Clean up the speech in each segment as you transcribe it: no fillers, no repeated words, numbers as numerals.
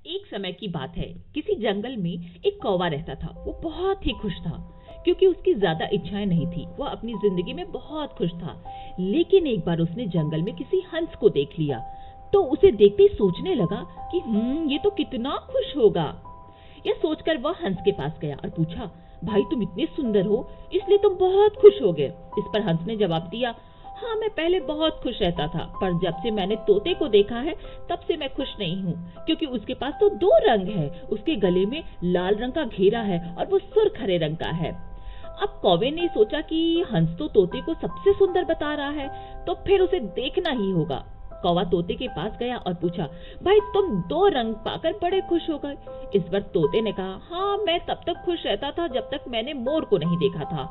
एक समय की बात है, किसी जंगल में एक कौवा रहता था। वो बहुत ही खुश था क्योंकि उसकी ज्यादा इच्छाएं नहीं थी। वह अपनी जिंदगी में बहुत खुश था। लेकिन एक बार उसने जंगल में किसी हंस को देख लिया, तो उसे देखते ही सोचने लगा कि ये तो कितना खुश होगा। यह सोचकर वह हंस के पास गया और पूछा, भाई तुम इतने सुंदर हो इसलिए तुम बहुत खुश हो गए। इस पर हंस ने जवाब दिया, हाँ मैं पहले बहुत खुश रहता था, पर जब से मैंने तोते को देखा है तब से मैं खुश नहीं हूँ, क्योंकि उसके पास तो दो रंग है। उसके गले में लाल रंग का घेरा है और वो सुर्ख हरे रंग का है। अब कौवे ने सोचा कि हंस तो तोते को सबसे सुंदर बता रहा है, तो फिर उसे देखना ही होगा। कौवा तोते के पास गया और पूछा, भाई तुम दो रंग पाकर बड़े खुश हो गए। इस बार तोते ने कहा, हाँ मैं तब तक खुश रहता था जब तक मैंने मोर को नहीं देखा था।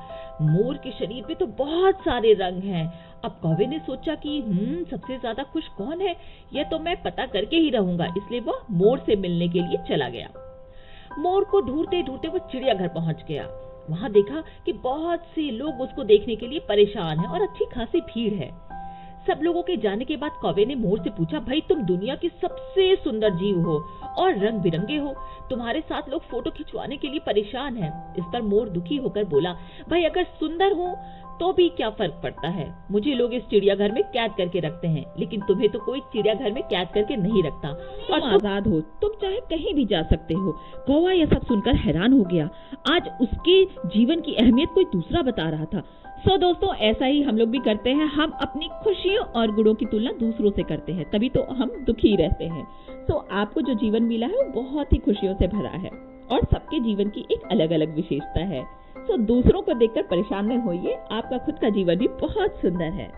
मोर के शरीर पे तो बहुत सारे रंग हैं। अब कौवे ने सोचा कि सबसे ज्यादा खुश कौन है, यह तो मैं पता करके ही रहूंगा। इसलिए वह मोर से मिलने के लिए चला गया। मोर को ढूंढते ढूंढते वो चिड़ियाघर पहुंच गया। वहां देखा कि बहुत से लोग उसको देखने के लिए परेशान हैं और अच्छी खासी भीड़ है। सब लोगों के जाने के बाद कौवे ने मोर से पूछा, भाई तुम दुनिया की सबसे सुंदर जीव हो और रंग बिरंगे हो, तुम्हारे साथ लोग फोटो खिंचवाने के लिए परेशान हैं। इस पर मोर दुखी होकर बोला, भाई अगर सुंदर हूँ तो भी क्या फर्क पड़ता है, मुझे लोग इस चिड़ियाघर में कैद करके रखते हैं, लेकिन तुम्हें तो कोई चिड़ियाघर में कैद करके नहीं रखता और तुम आजाद हो, तुम चाहे कहीं भी जा सकते हो। कौवा यह सब सुनकर हैरान हो गया। आज उसके जीवन की अहमियत कोई दूसरा बता रहा था। दोस्तों ऐसा ही हम लोग भी करते हैं, हम अपनी खुशियों और गुणों की तुलना दूसरों से करते हैं, तभी तो हम दुखी रहते हैं। आपको जो जीवन मिला है वो बहुत ही खुशियों से भरा है और सबके जीवन की एक अलग अलग विशेषता है। दूसरों को देखकर परेशान न होइए, आपका खुद का जीवन भी बहुत सुंदर है।